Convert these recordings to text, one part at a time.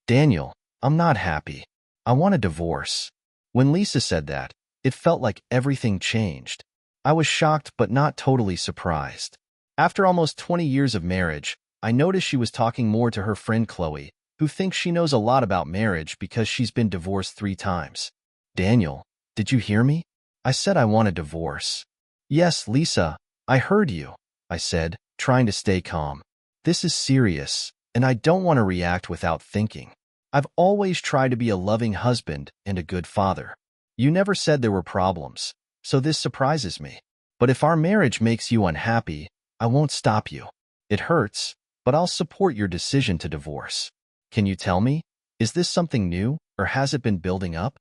Daniel, I'm not happy. I want a divorce. When Lisa said that, it felt like everything changed. I was shocked but not totally surprised. After almost 20 years of marriage, I noticed she was talking more to her friend Khloe, who thinks she knows a lot about marriage because she's been divorced 3 times. Daniel, did you hear me? I said I want a divorce. Yes, Lisa, I heard you, I said, trying to stay calm. This is serious, and I don't want to react without thinking. I've always tried to be a loving husband and a good father. You never said there were problems, so this surprises me. But if our marriage makes you unhappy, I won't stop you. It hurts, but I'll support your decision to divorce. Can you tell me, is this something new, or has it been building up?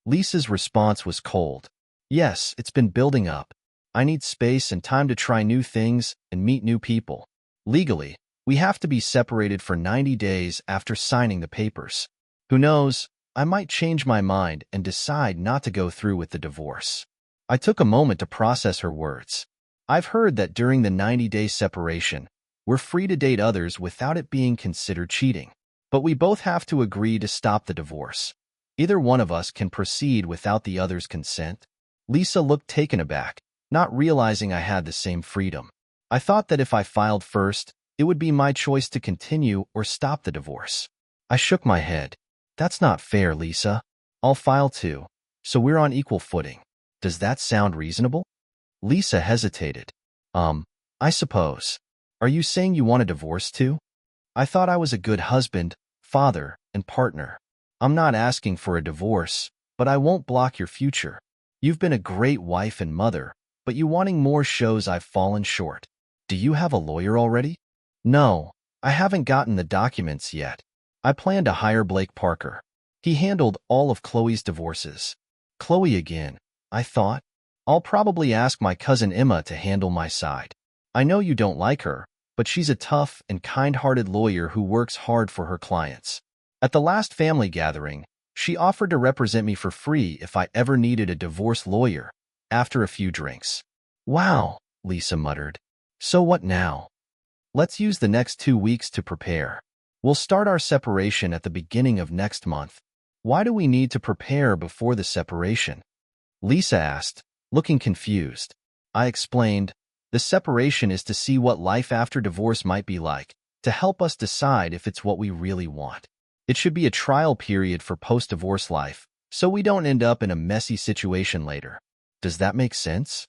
Lisa's response was cold. Yes, it's been building up. I need space and time to try new things and meet new people. Legally, we have to be separated for 90 days after signing the papers. Who knows, I might change my mind and decide not to go through with the divorce. I took a moment to process her words. I've heard that during the 90-day separation, we're free to date others without it being considered cheating. But we both have to agree to stop the divorce. Either one of us can proceed without the other's consent. Lisa looked taken aback, not realizing I had the same freedom. I thought that if I filed first, it would be my choice to continue or stop the divorce. I shook my head. That's not fair, Lisa. I'll file too, so we're on equal footing. Does that sound reasonable? Lisa hesitated. I suppose. Are you saying you want a divorce too? I thought I was a good husband, father, and partner. I'm not asking for a divorce, but I won't block your future. You've been a great wife and mother, but you wanting more shows I've fallen short. Do you have a lawyer already? No, I haven't gotten the documents yet. I plan to hire Blake Parker. He handled all of Khloe's divorces. Khloe again, I thought. I'll probably ask my cousin Emma to handle my side. I know you don't like her, but she's a tough and kind-hearted lawyer who works hard for her clients. At the last family gathering, she offered to represent me for free if I ever needed a divorce lawyer, after a few drinks. Wow, Lisa muttered. So what now? Let's use the next 2 weeks to prepare. We'll start our separation at the beginning of next month. Why do we need to prepare before the separation? Lisa asked, looking confused. I explained, the separation is to see what life after divorce might be like, to help us decide if it's what we really want. It should be a trial period for post-divorce life, so we don't end up in a messy situation later. Does that make sense?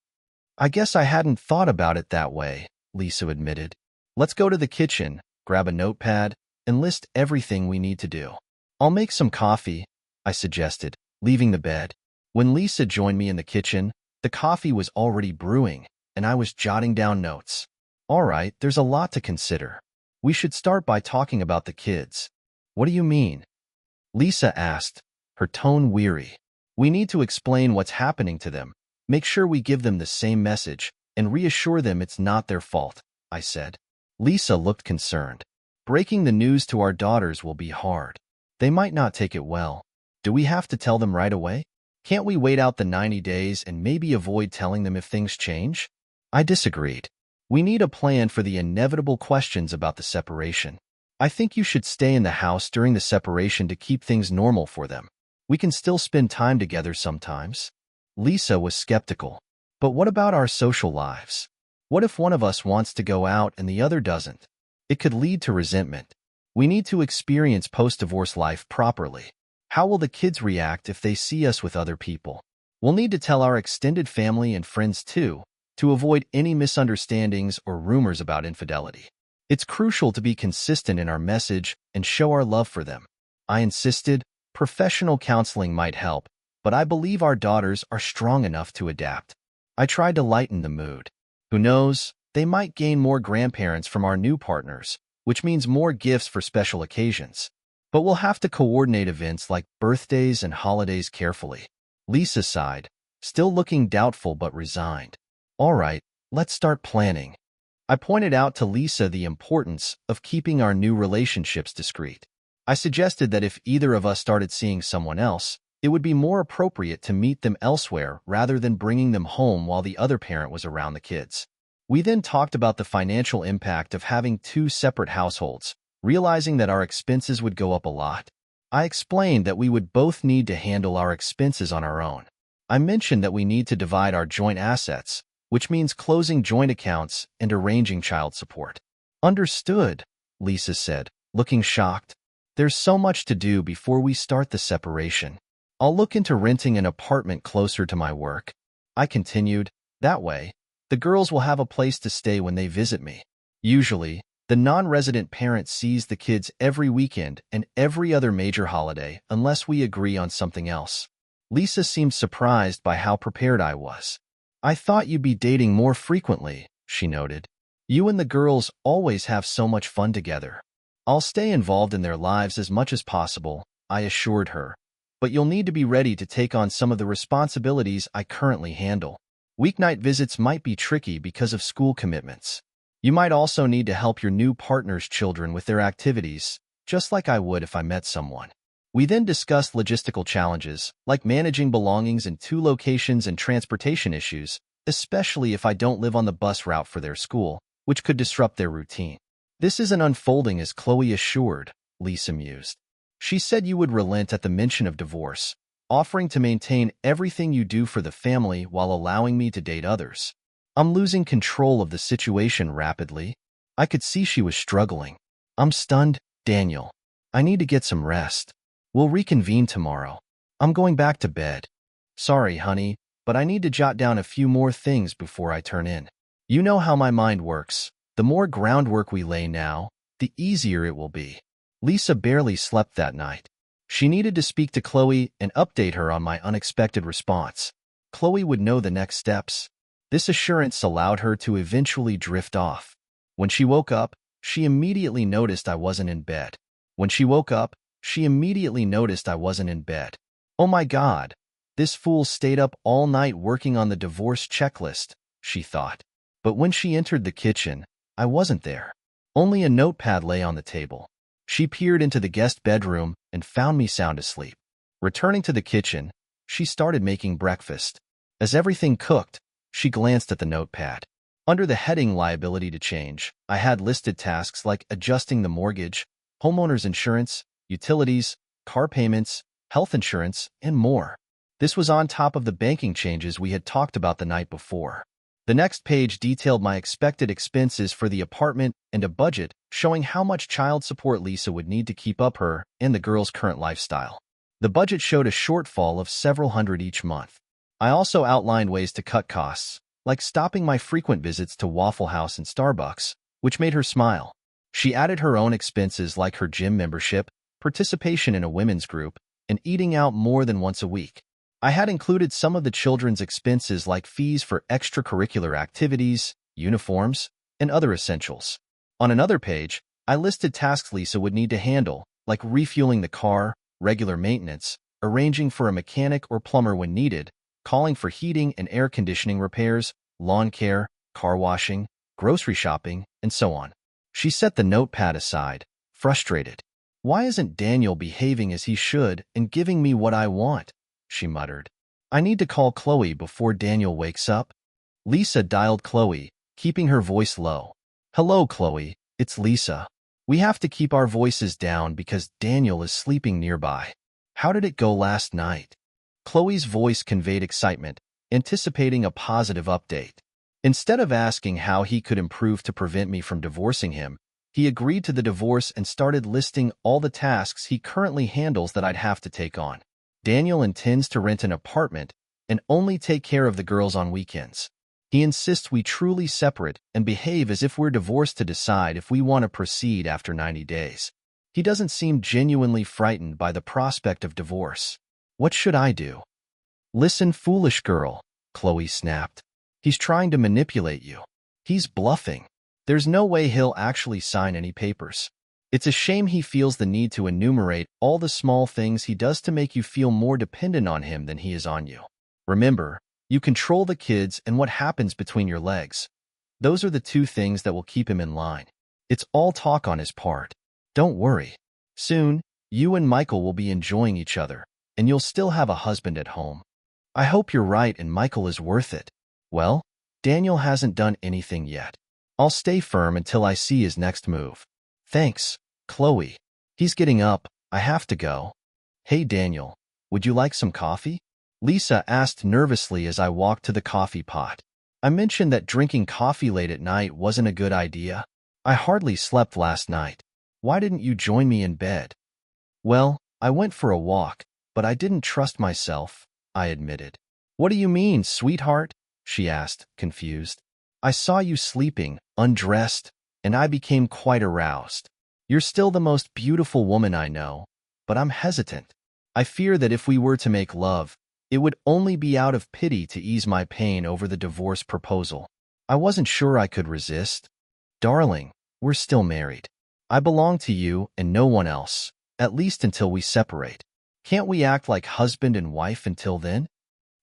I guess I hadn't thought about it that way, Lisa admitted. Let's go to the kitchen, grab a notepad, and list everything we need to do. I'll make some coffee, I suggested, leaving the bed. When Lisa joined me in the kitchen, the coffee was already brewing, and I was jotting down notes. All right, there's a lot to consider. We should start by talking about the kids. What do you mean? Lisa asked, her tone weary. We need to explain what's happening to them, make sure we give them the same message, and reassure them it's not their fault, I said. Lisa looked concerned. Breaking the news to our daughters will be hard. They might not take it well. Do we have to tell them right away? Can't we wait out the 90 days and maybe avoid telling them if things change? I disagreed. We need a plan for the inevitable questions about the separation. I think you should stay in the house during the separation to keep things normal for them. We can still spend time together sometimes. Lisa was skeptical. But what about our social lives? What if one of us wants to go out and the other doesn't? It could lead to resentment. We need to experience post-divorce life properly. How will the kids react if they see us with other people? We'll need to tell our extended family and friends too, to avoid any misunderstandings or rumors about infidelity. It's crucial to be consistent in our message and show our love for them. I insisted, professional counseling might help, but I believe our daughters are strong enough to adapt. I tried to lighten the mood. Who knows, they might gain more grandparents from our new partners, which means more gifts for special occasions. But we'll have to coordinate events like birthdays and holidays carefully. Lisa sighed, still looking doubtful but resigned. All right, let's start planning. I pointed out to Lisa the importance of keeping our new relationships discreet. I suggested that if either of us started seeing someone else, it would be more appropriate to meet them elsewhere rather than bringing them home while the other parent was around the kids. We then talked about the financial impact of having 2 separate households, realizing that our expenses would go up a lot. I explained that we would both need to handle our expenses on our own. I mentioned that we need to divide our joint assets, which means closing joint accounts and arranging child support. Understood, Lisa said, looking shocked. There's so much to do before we start the separation. I'll look into renting an apartment closer to my work. I continued, that way, the girls will have a place to stay when they visit me. Usually, the non-resident parent sees the kids every weekend and every other major holiday unless we agree on something else. Lisa seemed surprised by how prepared I was. I thought you'd be dating more frequently, she noted. You and the girls always have so much fun together. I'll stay involved in their lives as much as possible, I assured her. But you'll need to be ready to take on some of the responsibilities I currently handle. Weeknight visits might be tricky because of school commitments. You might also need to help your new partner's children with their activities, just like I would if I met someone. We then discussed logistical challenges, like managing belongings in 2 locations and transportation issues, especially if I don't live on the bus route for their school, which could disrupt their routine. This isn't unfolding as Khloe assured, Lisa mused. She said you would relent at the mention of divorce, offering to maintain everything you do for the family while allowing me to date others. I'm losing control of the situation rapidly. I could see she was struggling. I'm stunned, Daniel. I need to get some rest. We'll reconvene tomorrow. I'm going back to bed. Sorry, honey, but I need to jot down a few more things before I turn in. You know how my mind works. The more groundwork we lay now, the easier it will be. Lisa barely slept that night. She needed to speak to Khloe and update her on my unexpected response. Khloe would know the next steps. This assurance allowed her to eventually drift off. When she woke up, she immediately noticed I wasn't in bed. Oh my God, this fool stayed up all night working on the divorce checklist, she thought. But when she entered the kitchen, I wasn't there. Only a notepad lay on the table. She peered into the guest bedroom and found me sound asleep. Returning to the kitchen, she started making breakfast. As everything cooked, she glanced at the notepad. Under the heading Liability to Change, I had listed tasks like adjusting the mortgage, homeowner's insurance, utilities, car payments, health insurance, and more. This was on top of the banking changes we had talked about the night before. The next page detailed my expected expenses for the apartment and a budget showing how much child support Lisa would need to keep up her and the girls' current lifestyle. The budget showed a shortfall of several hundred each month. I also outlined ways to cut costs, like stopping my frequent visits to Waffle House and Starbucks, which made her smile. She added her own expenses like her gym membership, participation in a women's group, and eating out more than once a week. I had included some of the children's expenses like fees for extracurricular activities, uniforms, and other essentials. On another page, I listed tasks Lisa would need to handle, like refueling the car, regular maintenance, arranging for a mechanic or plumber when needed, calling for heating and air conditioning repairs, lawn care, car washing, grocery shopping, and so on. She set the notepad aside, frustrated. Why isn't Daniel behaving as he should and giving me what I want? She muttered. I need to call Khloe before Daniel wakes up. Lisa dialed Khloe, keeping her voice low. Hello, Khloe. It's Lisa. We have to keep our voices down because Daniel is sleeping nearby. How did it go last night? Khloe's voice conveyed excitement, anticipating a positive update. Instead of asking how he could improve to prevent me from divorcing him, he agreed to the divorce and started listing all the tasks he currently handles that I'd have to take on. Daniel intends to rent an apartment and only take care of the girls on weekends. He insists we truly separate and behave as if we're divorced to decide if we want to proceed after 90 days. He doesn't seem genuinely frightened by the prospect of divorce. What should I do? Listen, foolish girl, Khloe snapped. He's trying to manipulate you. He's bluffing. There's no way he'll actually sign any papers. It's a shame he feels the need to enumerate all the small things he does to make you feel more dependent on him than he is on you. Remember, you control the kids and what happens between your legs. Those are the 2 things that will keep him in line. It's all talk on his part. Don't worry. Soon, you and Michael will be enjoying each other, and you'll still have a husband at home. I hope you're right and Michael is worth it. Well, Daniel hasn't done anything yet. I'll stay firm until I see his next move. Thanks, Khloe. He's getting up. I have to go. "Hey Daniel, would you like some coffee?" Lisa asked nervously as I walked to the coffee pot. I mentioned that drinking coffee late at night wasn't a good idea. I hardly slept last night. Why didn't you join me in bed? Well, I went for a walk, but I didn't trust myself, I admitted. What do you mean, sweetheart? She asked, confused. I saw you sleeping, undressed, and I became quite aroused. You're still the most beautiful woman I know, but I'm hesitant. I fear that if we were to make love, it would only be out of pity to ease my pain over the divorce proposal. I wasn't sure I could resist. Darling, we're still married. I belong to you and no one else, at least until we separate. Can't we act like husband and wife until then?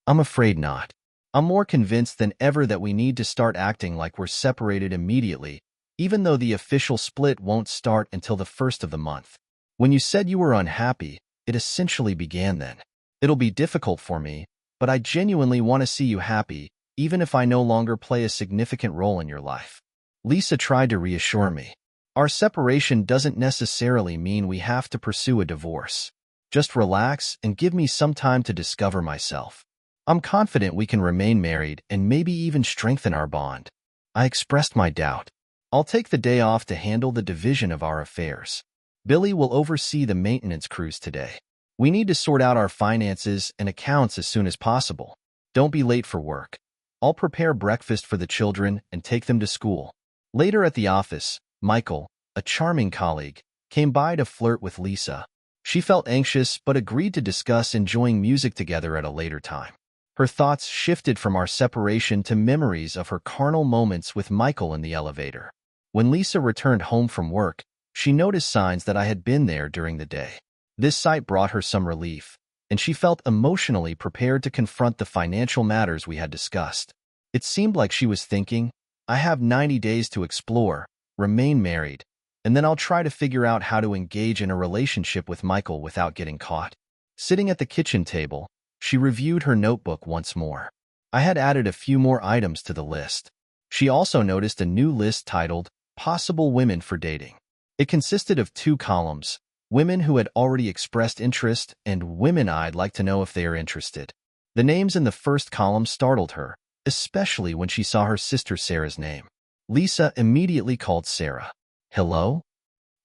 I'm afraid not. I'm more convinced than ever that we need to start acting like we're separated immediately, even though the official split won't start until the first of the month. When you said you were unhappy, it essentially began then. It'll be difficult for me, but I genuinely want to see you happy, even if I no longer play a significant role in your life. Lisa tried to reassure me. Our separation doesn't necessarily mean we have to pursue a divorce. Just relax and give me some time to discover myself. I'm confident we can remain married and maybe even strengthen our bond. I expressed my doubt. I'll take the day off to handle the division of our affairs. Billy will oversee the maintenance crews today. We need to sort out our finances and accounts as soon as possible. Don't be late for work. I'll prepare breakfast for the children and take them to school. Later at the office, Michael, a charming colleague, came by to flirt with Lisa. She felt anxious but agreed to discuss enjoying music together at a later time. Her thoughts shifted from our separation to memories of her carnal moments with Michael in the elevator. When Lisa returned home from work, she noticed signs that I had been there during the day. This sight brought her some relief, and she felt emotionally prepared to confront the financial matters we had discussed. It seemed like she was thinking, I have 90 days to explore, remain married, and then I'll try to figure out how to engage in a relationship with Michael without getting caught. Sitting at the kitchen table, she reviewed her notebook once more. I had added a few more items to the list. She also noticed a new list titled Possible Women for Dating. It consisted of 2 columns, women who had already expressed interest and women I'd like to know if they are interested. The names in the first column startled her, especially when she saw her sister Sarah's name. Lisa immediately called Sarah. Hello?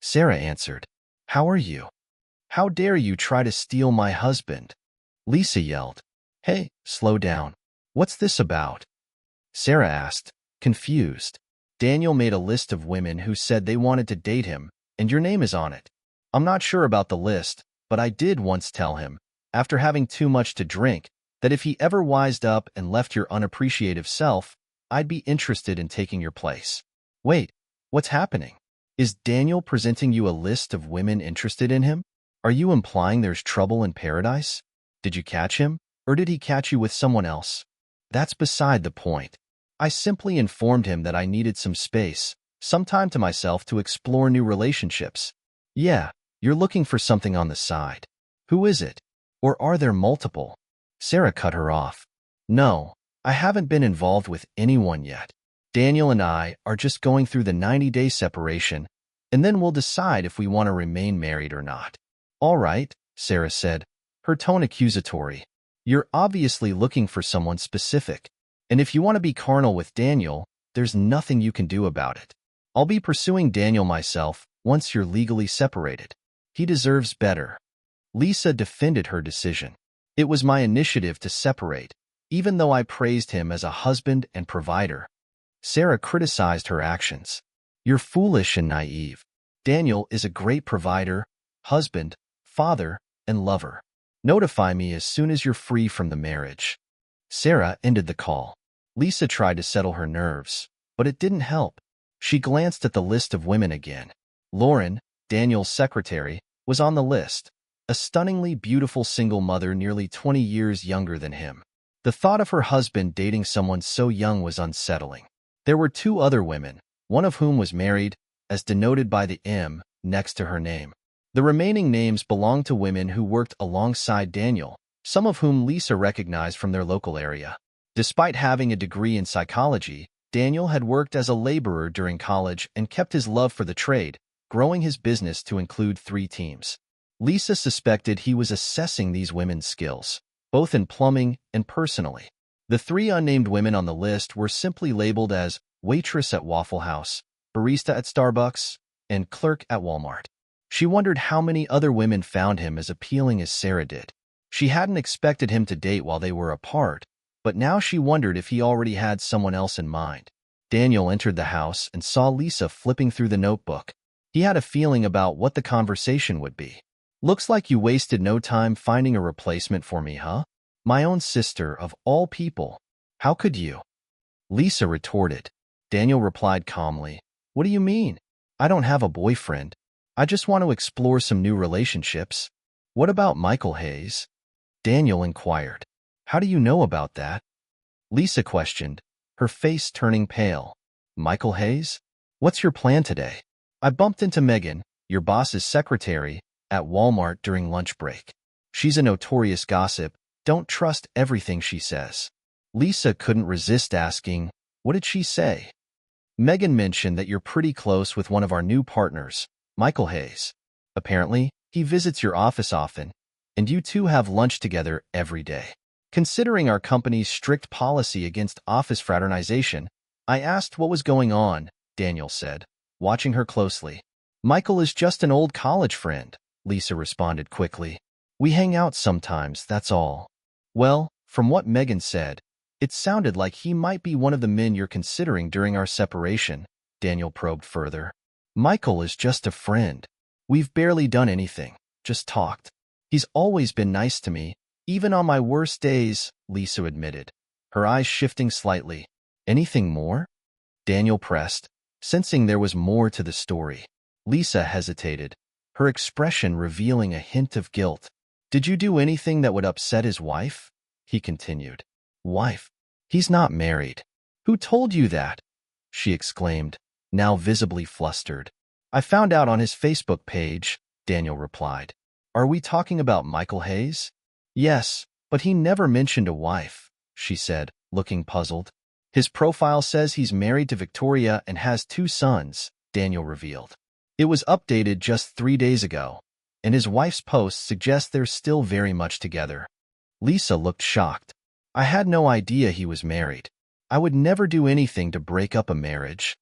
Sarah answered. How are you? How dare you try to steal my husband? Lisa yelled. Hey, slow down. What's this about? Sarah asked, confused. Daniel made a list of women who said they wanted to date him, and your name is on it. I'm not sure about the list, but I did once tell him, after having too much to drink, that if he ever wised up and left your unappreciative self, I'd be interested in taking your place. Wait, what's happening? Is Daniel presenting you a list of women interested in him? Are you implying there's trouble in paradise? Did you catch him, or did he catch you with someone else? That's beside the point. I simply informed him that I needed some space, some time to myself to explore new relationships. Yeah, you're looking for something on the side. Who is it? Or are there multiple? Sarah cut her off. No, I haven't been involved with anyone yet. Daniel and I are just going through the 90-day separation, and then we'll decide if we want to remain married or not. All right, Sarah said, her tone accusatory. You're obviously looking for someone specific, and if you want to be carnal with Daniel, there's nothing you can do about it. I'll be pursuing Daniel myself once you're legally separated. He deserves better. Lisa defended her decision. It was my initiative to separate, even though I praised him as a husband and provider. Sarah criticized her actions. You're foolish and naive. Daniel is a great provider, husband, father, and lover. Notify me as soon as you're free from the marriage. Sarah ended the call. Lisa tried to settle her nerves, but it didn't help. She glanced at the list of women again. Lauren, Daniel's secretary, was on the list, a stunningly beautiful single mother nearly 20 years younger than him. The thought of her husband dating someone so young was unsettling. There were 2 other women, one of whom was married, as denoted by the M next to her name. The remaining names belonged to women who worked alongside Daniel, some of whom Lisa recognized from their local area. Despite having a degree in psychology, Daniel had worked as a laborer during college and kept his love for the trade, growing his business to include 3 teams. Lisa suspected he was assessing these women's skills, both in plumbing and personally. The three unnamed women on the list were simply labeled as waitress at Waffle House, barista at Starbucks, and clerk at Walmart. She wondered how many other women found him as appealing as Sarah did. She hadn't expected him to date while they were apart, but now she wondered if he already had someone else in mind. Daniel entered the house and saw Lisa flipping through the notebook. He had a feeling about what the conversation would be. "Looks like you wasted no time finding a replacement for me, huh? My own sister, of all people. How could you?" Lisa retorted. Daniel replied calmly, "What do you mean? I don't have a boyfriend. I just want to explore some new relationships." "What about Michael Hayes?" Daniel inquired. "How do you know about that?" Lisa questioned, her face turning pale. "Michael Hayes? What's your plan today?" "I bumped into Megan, your boss's secretary, at Walmart during lunch break. She's a notorious gossip. Don't trust everything she says." Lisa couldn't resist asking, "What did she say?" "Megan mentioned that you're pretty close with one of our new partners, Michael Hayes. Apparently, he visits your office often, and you two have lunch together every day. Considering our company's strict policy against office fraternization, I asked what was going on," Daniel said, watching her closely. "Michael is just an old college friend," Lisa responded quickly. "We hang out sometimes, that's all." "Well, from what Megan said, it sounded like he might be one of the men you're considering during our separation," Daniel probed further. "Michael is just a friend. We've barely done anything, just talked. He's always been nice to me, even on my worst days," Lisa admitted, her eyes shifting slightly. "Anything more?" Daniel pressed, sensing there was more to the story. Lisa hesitated, her expression revealing a hint of guilt. "Did you do anything that would upset his wife?" he continued. "Wife? He's not married." "Who told you that?" she exclaimed, now visibly flustered. "I found out on his Facebook page," Daniel replied. "Are we talking about Michael Hayes?" "Yes, but he never mentioned a wife," she said, looking puzzled. "His profile says he's married to Victoria and has 2 sons, Daniel revealed. "It was updated just 3 days ago, and his wife's posts suggest they're still very much together." Lisa looked shocked. "I had no idea he was married. I would never do anything to break up a marriage."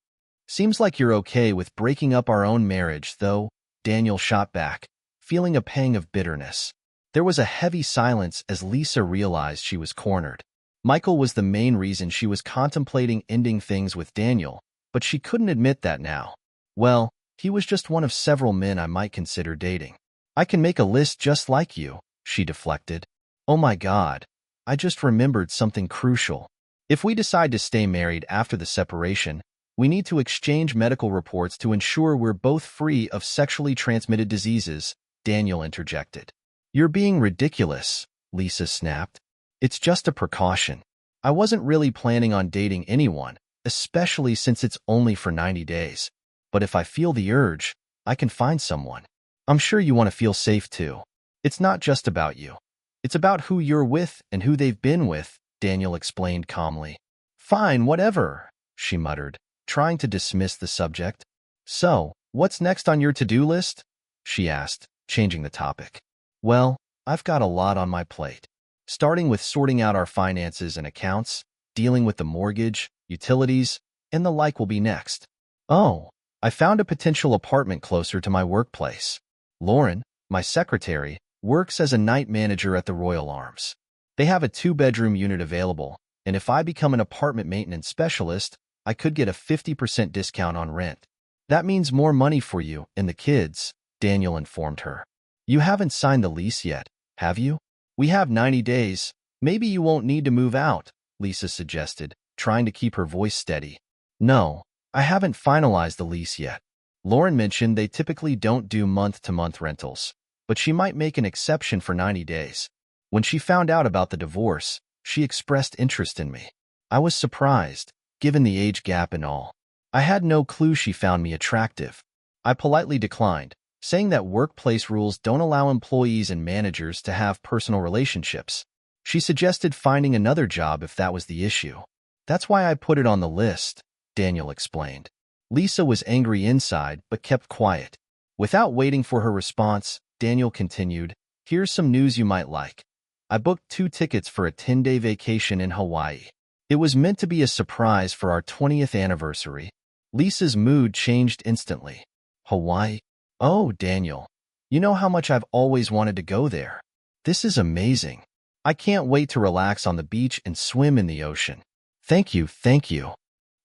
"Seems like you're okay with breaking up our own marriage, though," Daniel shot back, feeling a pang of bitterness. There was a heavy silence as Lisa realized she was cornered. Michael was the main reason she was contemplating ending things with Daniel, but she couldn't admit that now. "Well, he was just one of several men I might consider dating. I can make a list just like you," she deflected. "Oh my God, I just remembered something crucial. If we decide to stay married after the separation, we need to exchange medical reports to ensure we're both free of sexually transmitted diseases," Daniel interjected. "You're being ridiculous," Lisa snapped. "It's just a precaution. I wasn't really planning on dating anyone, especially since it's only for 90 days. But if I feel the urge, I can find someone. I'm sure you want to feel safe too. It's not just about you. It's about who you're with and who they've been with," Daniel explained calmly. "Fine, whatever," she muttered, trying to dismiss the subject. "So, what's next on your to-do list?" she asked, changing the topic. "Well, I've got a lot on my plate. Starting with sorting out our finances and accounts, dealing with the mortgage, utilities, and the like will be next. Oh, I found a potential apartment closer to my workplace. Lauren, my secretary, works as a night manager at the Royal Arms. They have a 2-bedroom unit available, and if I become an apartment maintenance specialist, I could get a 50% discount on rent. That means more money for you and the kids," Daniel informed her. "You haven't signed the lease yet, have you?" "We have 90 days. Maybe you won't need to move out," Lisa suggested, trying to keep her voice steady. "No, I haven't finalized the lease yet. Lauren mentioned they typically don't do month-to-month rentals, but she might make an exception for 90 days. When she found out about the divorce, she expressed interest in me. I was surprised, given the age gap and all. I had no clue she found me attractive. I politely declined, saying that workplace rules don't allow employees and managers to have personal relationships. She suggested finding another job if that was the issue. That's why I put it on the list," Daniel explained. Lisa was angry inside but kept quiet. Without waiting for her response, Daniel continued, here's some news you might like. I booked 2 tickets for a 10-day vacation in Hawaii. It was meant to be a surprise for our 20th anniversary. Lisa's mood changed instantly. Hawaii? Oh, Daniel. You know how much I've always wanted to go there. This is amazing. I can't wait to relax on the beach and swim in the ocean. Thank you, thank you.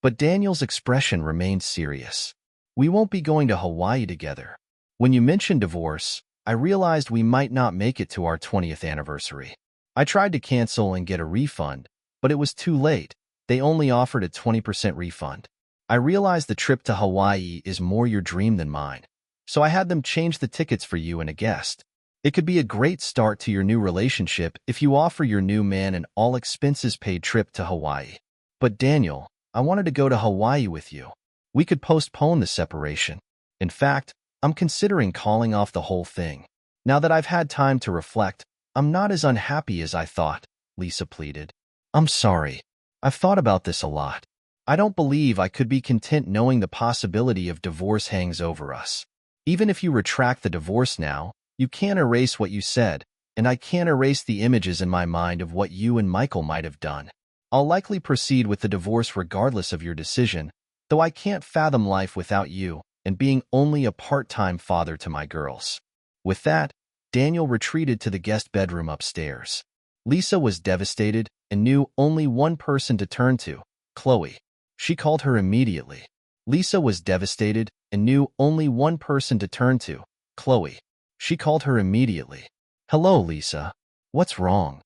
But Daniel's expression remained serious. We won't be going to Hawaii together. When you mentioned divorce, I realized we might not make it to our 20th anniversary. I tried to cancel and get a refund, but it was too late. They only offered a 20% refund. I realized the trip to Hawaii is more your dream than mine, so I had them change the tickets for you and a guest. It could be a great start to your new relationship if you offer your new man an all-expenses-paid trip to Hawaii. But Daniel, I wanted to go to Hawaii with you. We could postpone the separation. In fact, I'm considering calling off the whole thing. Now that I've had time to reflect, I'm not as unhappy as I thought, Lisa pleaded. I'm sorry. I've thought about this a lot. I don't believe I could be content knowing the possibility of divorce hangs over us. Even if you retract the divorce now, you can't erase what you said, and I can't erase the images in my mind of what you and Michael might have done. I'll likely proceed with the divorce regardless of your decision, though I can't fathom life without you and being only a part-time father to my girls. With that, Daniel retreated to the guest bedroom upstairs. Lisa was devastated and knew only one person to turn to, Khloe. She called her immediately. Lisa was devastated and knew only one person to turn to, Khloe. She called her immediately. Hello, Lisa. What's wrong?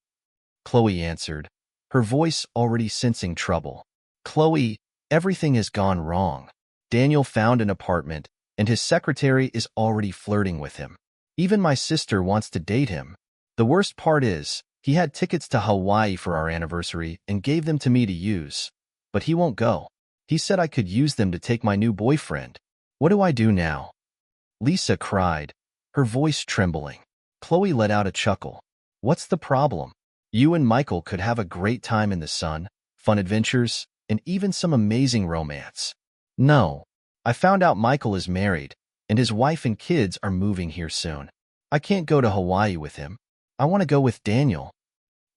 Khloe answered, her voice already sensing trouble. Khloe, everything has gone wrong. Daniel found an apartment, and his secretary is already flirting with him. Even my sister wants to date him. The worst part is, he had tickets to Hawaii for our anniversary and gave them to me to use. But he won't go. He said I could use them to take my new boyfriend. What do I do now? Lisa cried, her voice trembling. Khloe let out a chuckle. What's the problem? You and Michael could have a great time in the sun, fun adventures, and even some amazing romance. No. I found out Michael is married, and his wife and kids are moving here soon. I can't go to Hawaii with him. I want to go with Daniel.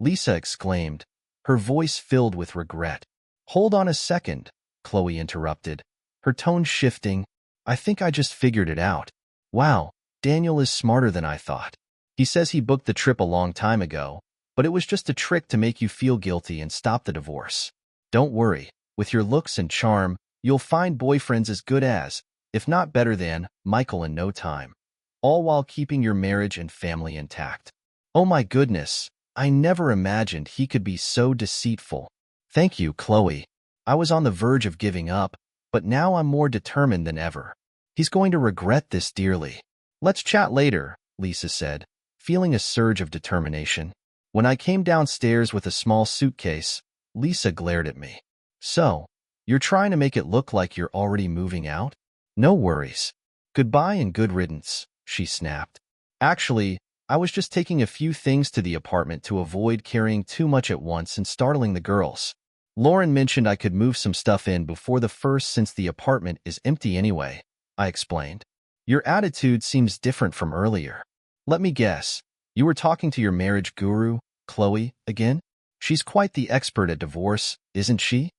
Lisa exclaimed, her voice filled with regret. Hold on a second, Khloe interrupted, her tone shifting. I think I just figured it out. Wow, Daniel is smarter than I thought. He says he booked the trip a long time ago, but it was just a trick to make you feel guilty and stop the divorce. Don't worry, with your looks and charm, you'll find boyfriends as good as, if not better than, Michael in no time. All while keeping your marriage and family intact. Oh my goodness, I never imagined he could be so deceitful. Thank you, Khloe. I was on the verge of giving up, but now I'm more determined than ever. He's going to regret this dearly. Let's chat later, Lisa said, feeling a surge of determination. When I came downstairs with a small suitcase, Lisa glared at me. So, you're trying to make it look like you're already moving out? No worries. Goodbye and good riddance, she snapped. Actually, I was just taking a few things to the apartment to avoid carrying too much at once and startling the girls. Lauren mentioned I could move some stuff in before the first since the apartment is empty anyway, I explained. Your attitude seems different from earlier. Let me guess, you were talking to your marriage guru, Khloe, again? She's quite the expert at divorce, isn't she?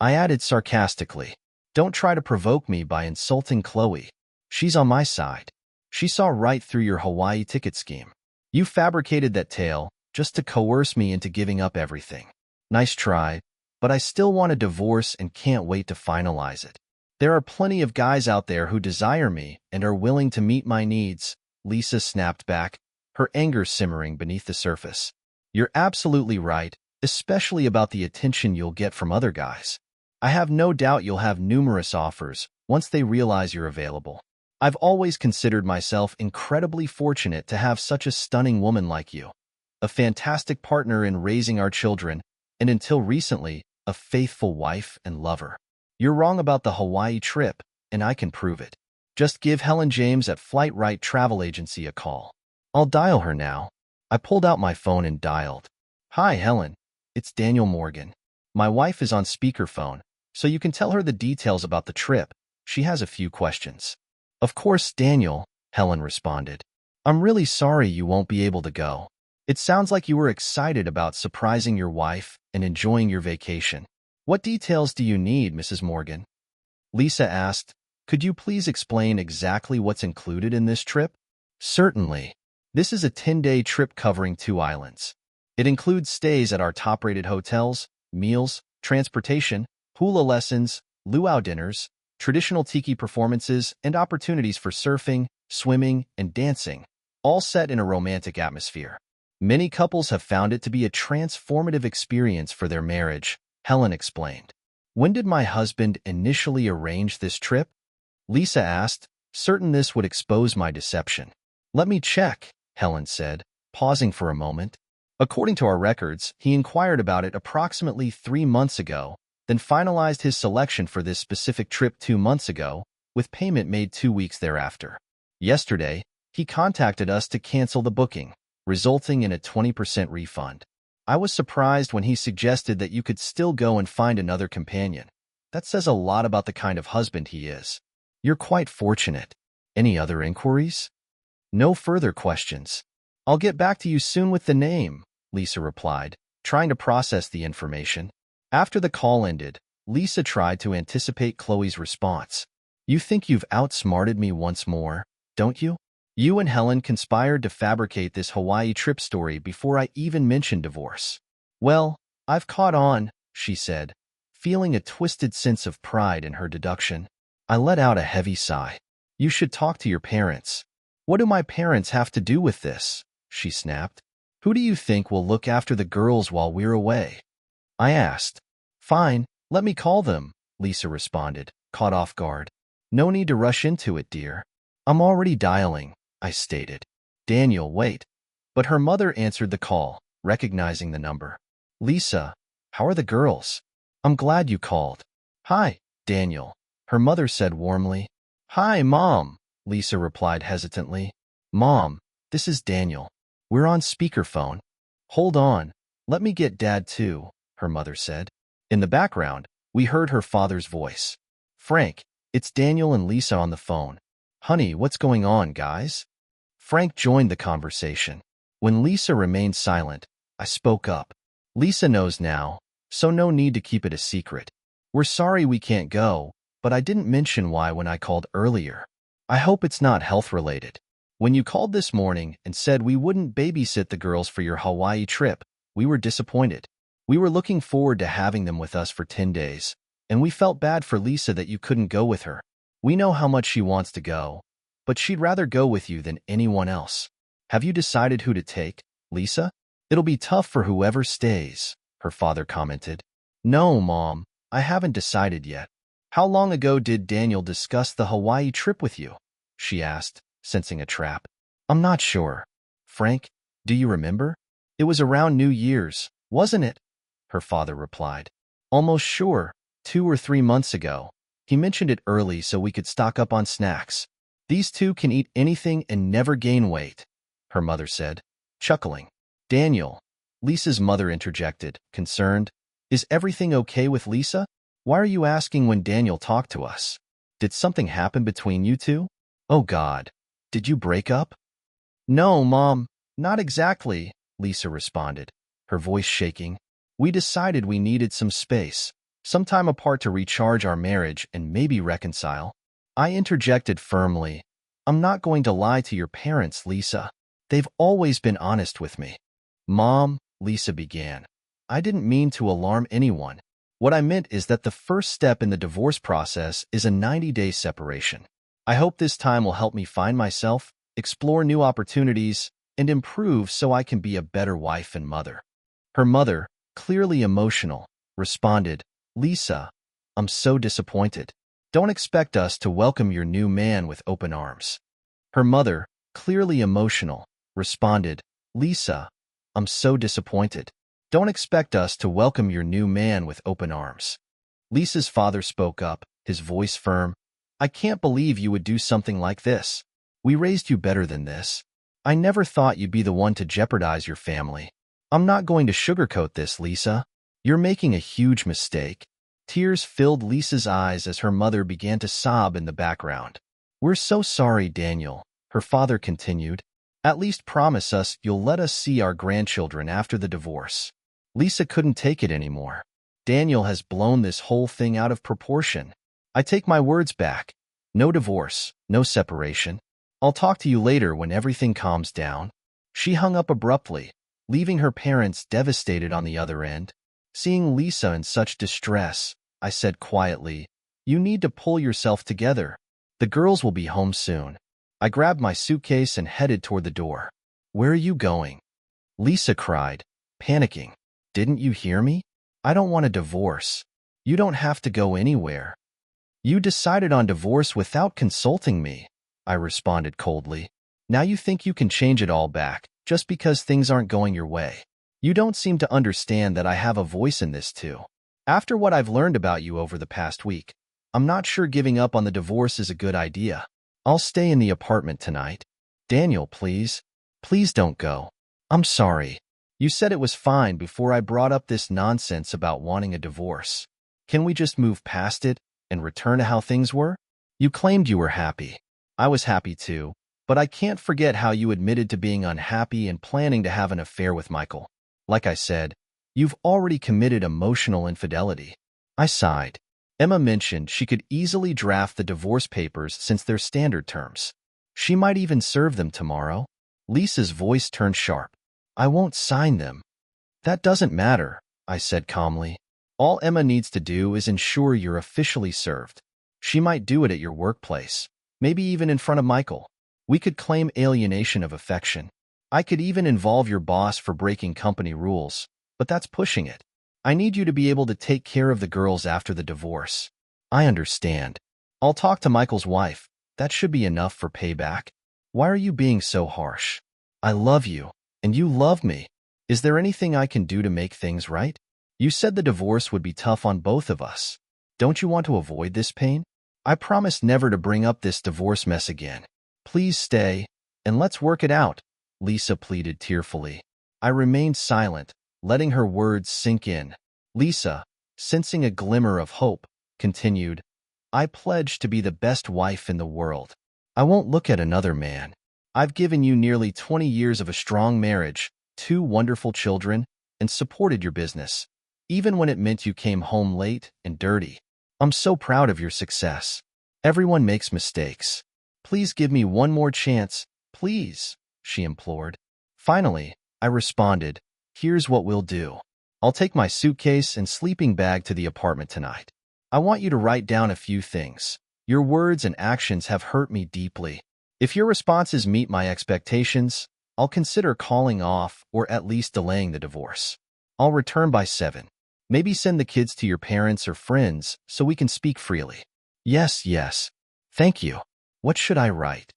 I added sarcastically. Don't try to provoke me by insulting Khloe. She's on my side. She saw right through your Hawaii ticket scheme. You fabricated that tale just to coerce me into giving up everything. Nice try, but I still want a divorce and can't wait to finalize it. There are plenty of guys out there who desire me and are willing to meet my needs, Lisa snapped back, her anger simmering beneath the surface. You're absolutely right, especially about the attention you'll get from other guys. I have no doubt you'll have numerous offers once they realize you're available. I've always considered myself incredibly fortunate to have such a stunning woman like you, a fantastic partner in raising our children, and until recently, a faithful wife and lover. You're wrong about the Hawaii trip, and I can prove it. Just give Helen James at Flight Right Travel Agency a call. I'll dial her now. I pulled out my phone and dialed. Hi, Helen. It's Daniel Morgan. My wife is on speakerphone, so you can tell her the details about the trip. She has a few questions. Of course, Daniel, Helen responded. I'm really sorry you won't be able to go. It sounds like you were excited about surprising your wife and enjoying your vacation. What details do you need, Mrs. Morgan? Lisa asked. Could you please explain exactly what's included in this trip? Certainly. This is a 10-day trip covering 2 islands. It includes stays at our top-rated hotels, meals, transportation, hula lessons, luau dinners, traditional tiki performances, and opportunities for surfing, swimming, and dancing, all set in a romantic atmosphere. Many couples have found it to be a transformative experience for their marriage, Helen explained. When did my husband initially arrange this trip? Lisa asked, certain this would expose my deception. Let me check, Helen said, pausing for a moment. According to our records, he inquired about it approximately 3 months ago, then finalized his selection for this specific trip 2 months ago, with payment made 2 weeks thereafter. Yesterday, he contacted us to cancel the booking, resulting in a 20% refund. I was surprised when he suggested that you could still go and find another companion. That says a lot about the kind of husband he is. You're quite fortunate. Any other inquiries? No further questions. I'll get back to you soon with the name, Lisa replied, trying to process the information. After the call ended, Lisa tried to anticipate Khloe's response. You think you've outsmarted me once more, don't you? You and Helen conspired to fabricate this Hawaii trip story before I even mentioned divorce. Well, I've caught on, she said, feeling a twisted sense of pride in her deduction. I let out a heavy sigh. You should talk to your parents. What do my parents have to do with this? She snapped. Who do you think will look after the girls while we're away? I asked. Fine, let me call them, Lisa responded, caught off guard. No need to rush into it, dear. I'm already dialing, I stated. Daniel, wait. But her mother answered the call, recognizing the number. Lisa, how are the girls? I'm glad you called. Hi, Daniel, her mother said warmly. Hi, Mom, Lisa replied hesitantly. Mom, this is Daniel. We're on speakerphone. Hold on, let me get Dad too, her mother said. In the background, we heard her father's voice. Frank, it's Daniel and Lisa on the phone. Honey, what's going on, guys? Frank joined the conversation. When Lisa remained silent, I spoke up. Lisa knows now, so no need to keep it a secret. We're sorry we can't go, but I didn't mention why when I called earlier. I hope it's not health-related. When you called this morning and said we wouldn't babysit the girls for your Hawaii trip, we were disappointed. We were looking forward to having them with us for 10 days, and we felt bad for Lisa that you couldn't go with her. We know how much she wants to go, but she'd rather go with you than anyone else. Have you decided who to take, Lisa? It'll be tough for whoever stays, her father commented. No, Mom, I haven't decided yet. How long ago did Daniel discuss the Hawaii trip with you? She asked, sensing a trap. I'm not sure. Frank, do you remember? It was around New Year's, wasn't it? Her father replied. Almost sure, 2 or 3 months ago. He mentioned it early so we could stock up on snacks. These two can eat anything and never gain weight, her mother said, chuckling. Daniel, Lisa's mother interjected, concerned. Is everything okay with Lisa? Why are you asking when Daniel talked to us? Did something happen between you two? Oh God, did you break up? No, Mom, not exactly, Lisa responded, her voice shaking. We decided we needed some space, some time apart to recharge our marriage and maybe reconcile. I interjected firmly. I'm not going to lie to your parents, Lisa. They've always been honest with me. Mom, Lisa began. I didn't mean to alarm anyone. What I meant is that the first step in the divorce process is a 90-day separation. I hope this time will help me find myself, explore new opportunities, and improve so I can be a better wife and mother. Her mother, clearly emotional, responded, Lisa, I'm so disappointed. Don't expect us to welcome your new man with open arms. Her mother, clearly emotional, responded, Lisa, I'm so disappointed. Don't expect us to welcome your new man with open arms. Lisa's father spoke up, his voice firm. I can't believe you would do something like this. We raised you better than this. I never thought you'd be the one to jeopardize your family. I'm not going to sugarcoat this, Lisa. You're making a huge mistake. Tears filled Lisa's eyes as her mother began to sob in the background. We're so sorry, Daniel, her father continued. At least promise us you'll let us see our grandchildren after the divorce. Lisa couldn't take it anymore. Daniel has blown this whole thing out of proportion. I take my words back. No divorce, no separation. I'll talk to you later when everything calms down. She hung up abruptly, leaving her parents devastated on the other end. Seeing Lisa in such distress, I said quietly, "You need to pull yourself together. The girls will be home soon." I grabbed my suitcase and headed toward the door. "Where are you going?" Lisa cried, panicking. "Didn't you hear me? I don't want a divorce. You don't have to go anywhere." "You decided on divorce without consulting me," I responded coldly. "Now you think you can change it all back, just because things aren't going your way. You don't seem to understand that I have a voice in this too. After what I've learned about you over the past week, I'm not sure giving up on the divorce is a good idea. I'll stay in the apartment tonight." "Daniel, please. Please don't go. I'm sorry. You said it was fine before I brought up this nonsense about wanting a divorce. Can we just move past it and return to how things were? You claimed you were happy. I was happy too, but I can't forget how you admitted to being unhappy and planning to have an affair with Michael. Like I said, you've already committed emotional infidelity." I sighed. Emma mentioned she could easily draft the divorce papers since they're standard terms. She might even serve them tomorrow. Lisa's voice turned sharp. "I won't sign them." "That doesn't matter," I said calmly. "All Emma needs to do is ensure you're officially served. She might do it at your workplace, maybe even in front of Michael. We could claim alienation of affection. I could even involve your boss for breaking company rules, but that's pushing it. I need you to be able to take care of the girls after the divorce." "I understand. I'll talk to Michael's wife. That should be enough for payback. Why are you being so harsh? I love you, and you love me. Is there anything I can do to make things right? You said the divorce would be tough on both of us. Don't you want to avoid this pain? I promise never to bring up this divorce mess again. Please stay, and let's work it out," Lisa pleaded tearfully. I remained silent, letting her words sink in. Lisa, sensing a glimmer of hope, continued, "I pledge to be the best wife in the world. I won't look at another man. I've given you nearly 20 years of a strong marriage, 2 wonderful children, and supported your business, even when it meant you came home late and dirty. I'm so proud of your success. Everyone makes mistakes. Please give me one more chance, please," she implored. Finally, I responded, "Here's what we'll do. I'll take my suitcase and sleeping bag to the apartment tonight. I want you to write down a few things. Your words and actions have hurt me deeply. If your responses meet my expectations, I'll consider calling off or at least delaying the divorce. I'll return by 7. Maybe send the kids to your parents or friends so we can speak freely." "Yes, yes. Thank you. What should I write?"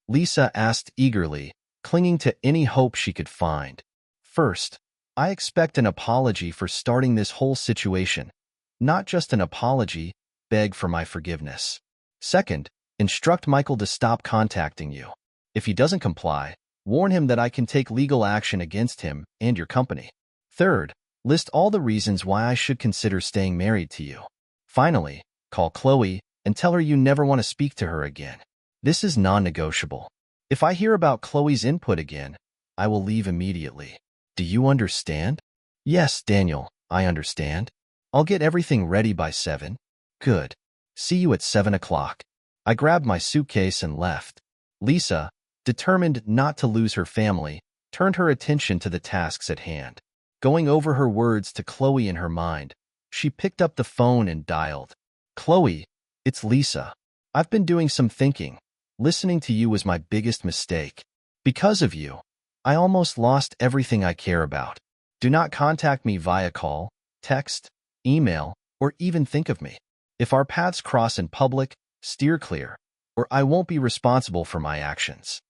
Lisa asked eagerly, clinging to any hope she could find. "First, I expect an apology for starting this whole situation. Not just an apology, beg for my forgiveness. Second, instruct Michael to stop contacting you. If he doesn't comply, warn him that I can take legal action against him and your company. Third, list all the reasons why I should consider staying married to you. Finally, call Khloe and tell her you never want to speak to her again. This is non-negotiable. If I hear about Khloe's input again, I will leave immediately. Do you understand?" "Yes, Daniel, I understand. I'll get everything ready by 7. Good. See you at 7 o'clock. I grabbed my suitcase and left. Lisa, determined not to lose her family, turned her attention to the tasks at hand. Going over her words to Khloe in her mind, she picked up the phone and dialed. "Khloe, it's Lisa. I've been doing some thinking. Listening to you was my biggest mistake. Because of you, I almost lost everything I care about. Do not contact me via call, text, email, or even think of me. If our paths cross in public, steer clear, or I won't be responsible for my actions."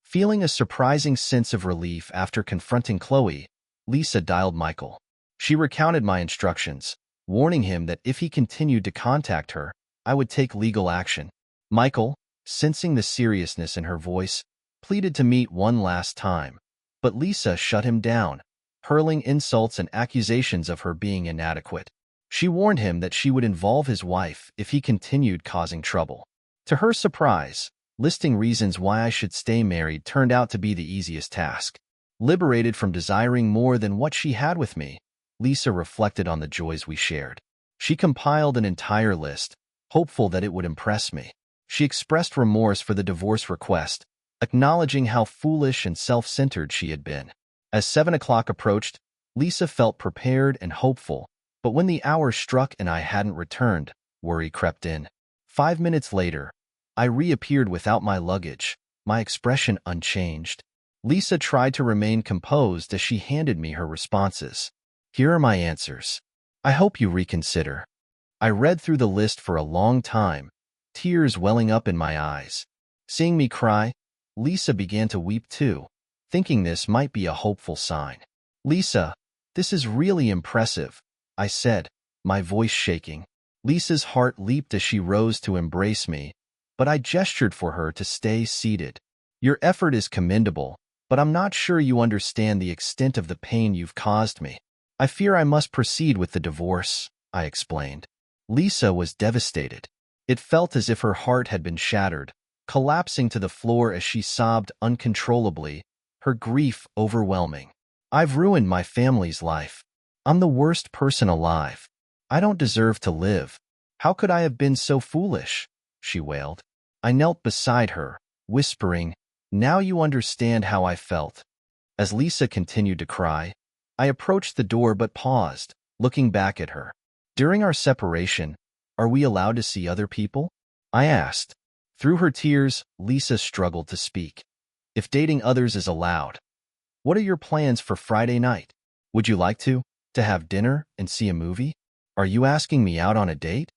Feeling a surprising sense of relief after confronting Khloe, Lisa dialed Michael. She recounted my instructions, warning him that if he continued to contact her, I would take legal action. Michael, sensing the seriousness in her voice, pleaded to meet one last time, but Lisa shut him down, hurling insults and accusations of her being inadequate. She warned him that she would involve his wife if he continued causing trouble. To her surprise, Listing reasons why I should stay married turned out to be the easiest task. Liberated from desiring more than what she had with me, Lisa reflected on the joys we shared. She compiled an entire list, hopeful that it would impress me. She expressed remorse for the divorce request, acknowledging how foolish and self-centered she had been. As 7 o'clock approached, Lisa felt prepared and hopeful, but when the hour struck and I hadn't returned, worry crept in. 5 minutes later, I reappeared without my luggage, my expression unchanged. Lisa tried to remain composed as she handed me her responses. Here are my answers. I hope you reconsider. I read through the list for a long time, tears welling up in my eyes. Seeing me cry, Lisa began to weep too, thinking this might be a hopeful sign. Lisa, this is really impressive, I said, my voice shaking. Lisa's heart leaped as she rose to embrace me, but I gestured for her to stay seated. Your effort is commendable, but I'm not sure you understand the extent of the pain you've caused me. I fear I must proceed with the divorce, I explained. Lisa was devastated. It felt as if her heart had been shattered, collapsing to the floor as she sobbed uncontrollably, her grief overwhelming. I've ruined my family's life. I'm the worst person alive. I don't deserve to live. How could I have been so foolish? She wailed. I knelt beside her, whispering, now you understand how I felt. As Lisa continued to cry, I approached the door but paused, looking back at her. During our separation, are we allowed to see other people? I asked. Through her tears, Lisa struggled to speak. If dating others is allowed, what are your plans for Friday night? Would you like to have dinner and see a movie? Are you asking me out on a date?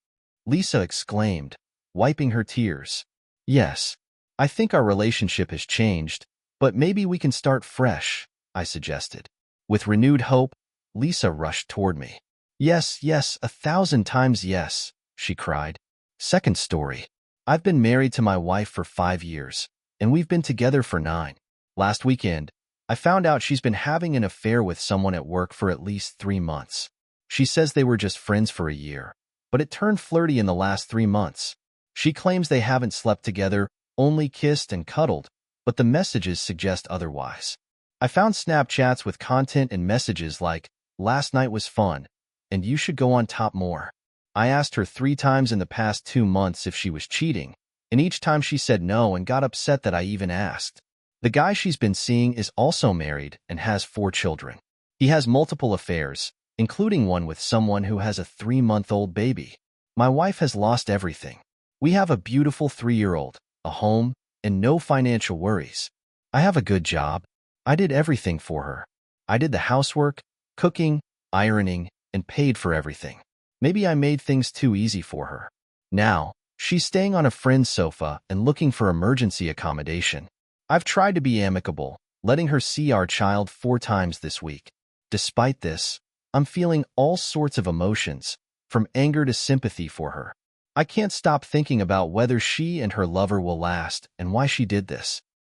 Lisa exclaimed, wiping her tears. Yes, I think our relationship has changed, but maybe we can start fresh, I suggested. With renewed hope, Lisa rushed toward me. Yes, yes, 1,000 times yes, she cried. Second story. I've been married to my wife for 5 years, and we've been together for 9. Last weekend, I found out she's been having an affair with someone at work for at least 3 months. She says they were just friends for a year, but it turned flirty in the last 3 months. She claims they haven't slept together, only kissed and cuddled, but the messages suggest otherwise. I found Snapchats with content and messages like, last night was fun, and you should go on top more. I asked her 3 times in the past 2 months if she was cheating, and each time she said no and got upset that I even asked. The guy she's been seeing is also married and has 4 children. He has multiple affairs, including one with someone who has a 3-month-old baby. My wife has lost everything. We have a beautiful 3-year-old, a home, and no financial worries. I have a good job. I did everything for her. I did the housework, cooking, ironing, and paid for everything. Maybe I made things too easy for her. Now, she's staying on a friend's sofa and looking for emergency accommodation. I've tried to be amicable, letting her see our child 4 times this week. Despite this, I'm feeling all sorts of emotions, from anger to sympathy for her. I can't stop thinking about whether she and her lover will last and why she did this.